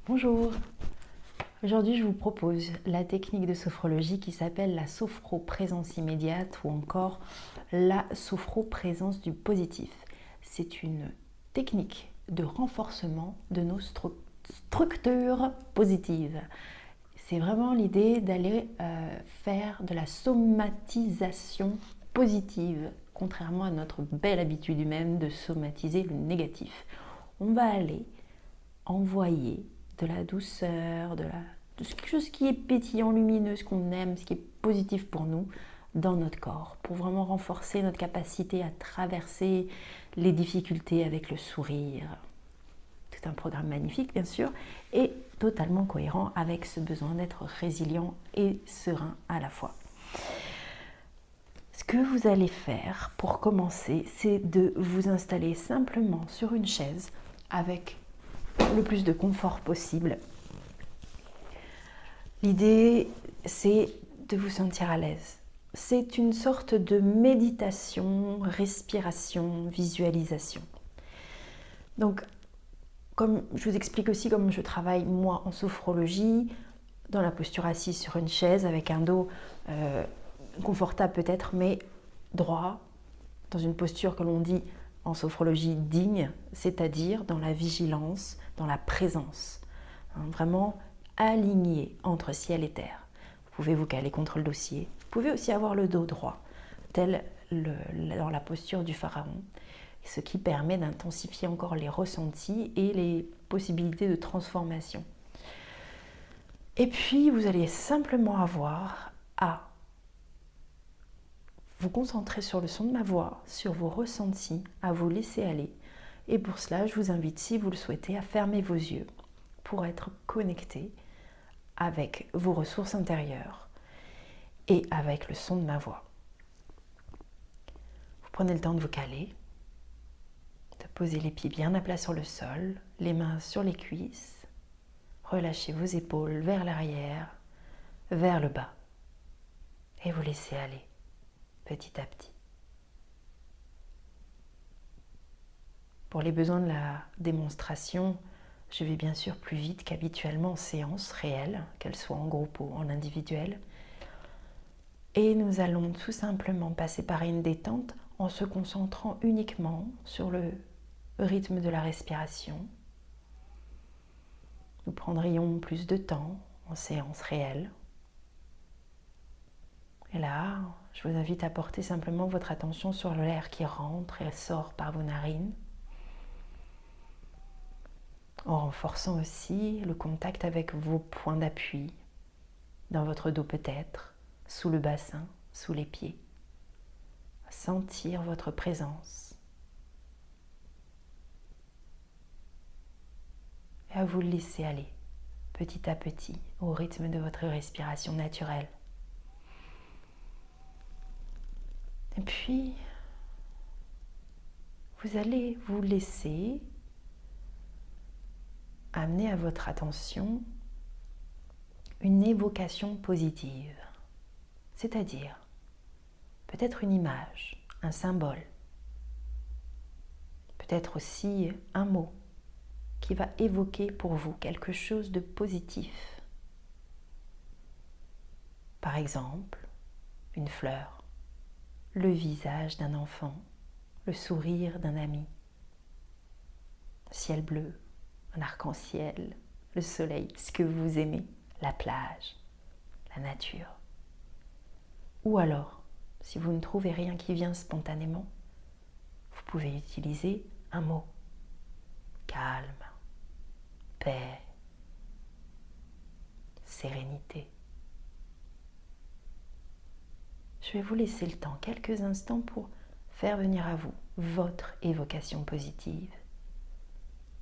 Bonjour, aujourd'hui je vous propose la technique de sophrologie qui s'appelle la sophroprésence immédiate ou encore la sophroprésence du positif. C'est une technique de renforcement de nos structures positives. C'est vraiment l'idée d'aller faire de la somatisation positive, contrairement à notre belle habitude humaine de somatiser le négatif. On va aller envoyer de la douceur, de quelque chose qui est pétillant, lumineux, ce qu'on aime, ce qui est positif pour nous dans notre corps, pour vraiment renforcer notre capacité à traverser les difficultés avec le sourire. C'est un programme magnifique, bien sûr, et totalement cohérent avec ce besoin d'être résilient et serein à la fois. Ce que vous allez faire pour commencer, c'est de vous installer simplement sur une chaise avec le plus de confort possible. L'idée, c'est de vous sentir à l'aise. C'est une sorte de méditation, respiration, visualisation. Donc, comme je vous explique aussi comment je travaille moi en sophrologie, dans la posture assise sur une chaise avec un dos confortable peut-être, mais droit, dans une posture que l'on dit en sophrologie digne, c'est-à-dire dans la vigilance, dans la présence. Vraiment aligné entre ciel et terre. Vous pouvez vous caler contre le dossier. Vous pouvez aussi avoir le dos droit, tel dans la posture du pharaon, ce qui permet d'intensifier encore les ressentis et les possibilités de transformation. Et puis, vous allez simplement avoir à vous concentrer sur le son de ma voix, sur vos ressentis, à vous laisser aller. Et pour cela, je vous invite, si vous le souhaitez, à fermer vos yeux pour être connecté avec vos ressources intérieures et avec le son de ma voix. Vous prenez le temps de vous caler, de poser les pieds bien à plat sur le sol, les mains sur les cuisses, relâchez vos épaules vers l'arrière, vers le bas et vous laissez aller petit à petit. Pour les besoins de la démonstration, je vais bien sûr plus vite qu'habituellement en séance réelle, qu'elle soit en groupe ou en individuel. Et nous allons tout simplement passer par une détente en se concentrant uniquement sur le rythme de la respiration. Nous prendrions plus de temps en séance réelle. Et là, je vous invite à porter simplement votre attention sur l'air qui rentre et sort par vos narines, en renforçant aussi le contact avec vos points d'appui, dans votre dos peut-être, sous le bassin, sous les pieds. Sentir votre présence. Et à vous laisser aller, petit à petit, au rythme de votre respiration naturelle. Et puis, vous allez vous laisser amener à votre attention une évocation positive, c'est-à-dire peut-être une image, un symbole, peut-être aussi un mot qui va évoquer pour vous quelque chose de positif. Par exemple, une fleur, le visage d'un enfant, le sourire d'un ami, le ciel bleu, un arc-en-ciel, le soleil, ce que vous aimez, la plage, la nature. Ou alors, si vous ne trouvez rien qui vient spontanément, vous pouvez utiliser un mot. Calme, paix, sérénité. Je vais vous laisser le temps, quelques instants, pour faire venir à vous votre évocation positive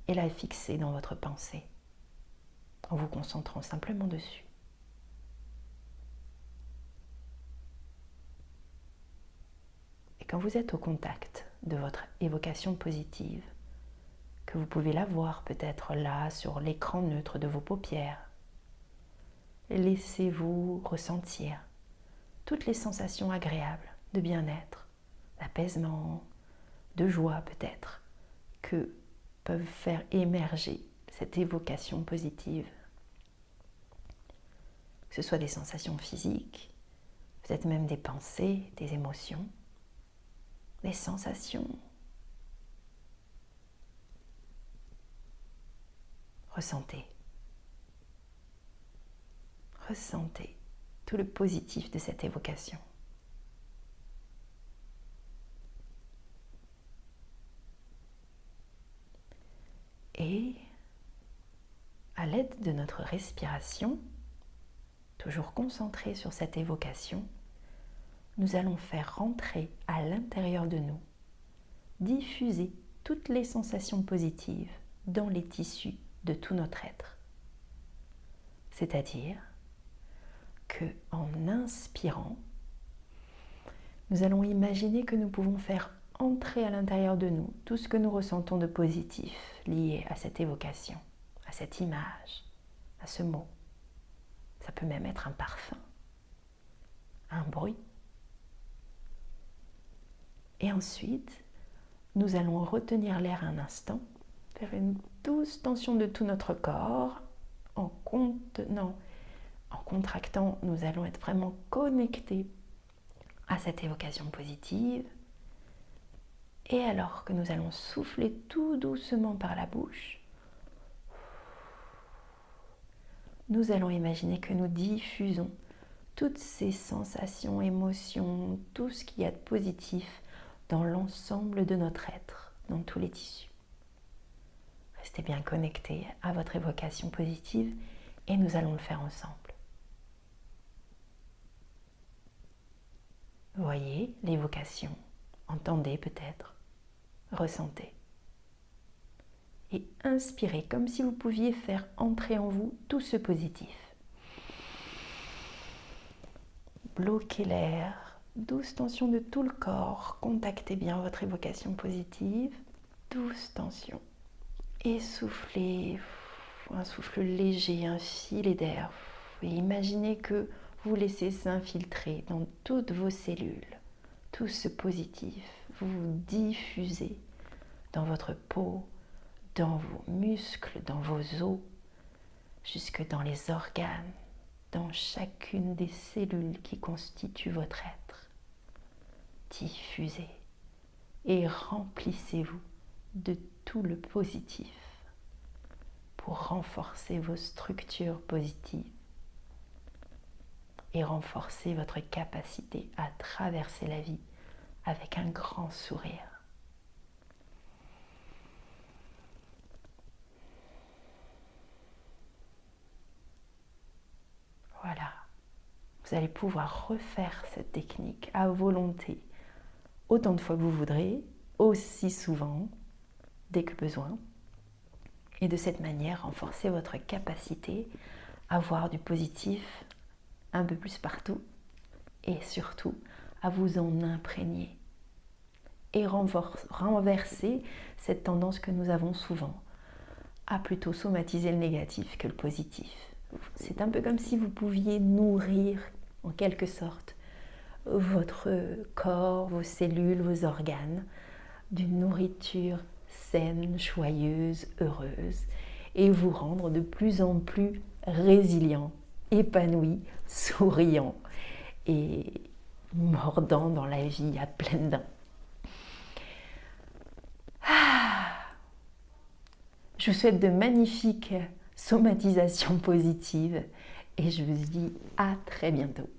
et la fixer dans votre pensée en vous concentrant simplement dessus. Et quand vous êtes au contact de votre évocation positive, que vous pouvez la voir peut-être là sur l'écran neutre de vos paupières, laissez-vous ressentir toutes les sensations agréables de bien-être, d'apaisement, de joie peut-être, que peuvent faire émerger cette évocation positive. Que ce soit des sensations physiques, peut-être même des pensées, des émotions, des sensations. Ressentez. Ressentez tout le positif de cette évocation. Et à l'aide de notre respiration, toujours concentrée sur cette évocation, nous allons faire rentrer à l'intérieur de nous, diffuser toutes les sensations positives dans les tissus de tout notre être. C'est-à-dire qu'en inspirant, nous allons imaginer que nous pouvons faire entrer à l'intérieur de nous tout ce que nous ressentons de positif lié à cette évocation, à cette image, à ce mot. Ça peut même être un parfum, un bruit. Et ensuite, nous allons retenir l'air un instant, faire une douce tension de tout notre corps. En contractant, nous allons être vraiment connectés à cette évocation positive. Et alors que nous allons souffler tout doucement par la bouche, nous allons imaginer que nous diffusons toutes ces sensations, émotions, tout ce qu'il y a de positif dans l'ensemble de notre être, dans tous les tissus. Restez bien connectés à votre évocation positive et nous allons le faire ensemble. Voyez l'évocation, entendez peut-être, ressentez. Et inspirez comme si vous pouviez faire entrer en vous tout ce positif. Bloquez l'air, douce tension de tout le corps, contactez bien votre évocation positive, douce tension. Et soufflez, un souffle léger, un filet d'air. Et imaginez que vous laissez s'infiltrer dans toutes vos cellules, tout ce positif. Vous vous diffusez dans votre peau, dans vos muscles, dans vos os, jusque dans les organes, dans chacune des cellules qui constituent votre être. Diffusez et remplissez-vous de tout le positif pour renforcer vos structures positives et renforcer votre capacité à traverser la vie avec un grand sourire. Voilà, vous allez pouvoir refaire cette technique à volonté, autant de fois que vous voudrez, aussi souvent, dès que besoin. Et de cette manière, renforcer votre capacité à voir du positif un peu plus partout et surtout à vous en imprégner et renverser cette tendance que nous avons souvent à plutôt somatiser le négatif que le positif. C'est un peu comme si vous pouviez nourrir en quelque sorte votre corps, vos cellules, vos organes d'une nourriture saine, joyeuse, heureuse et vous rendre de plus en plus résilient, épanoui, souriant et mordant dans la vie à pleines dents. Je vous souhaite de magnifiques somatisations positives et je vous dis à très bientôt.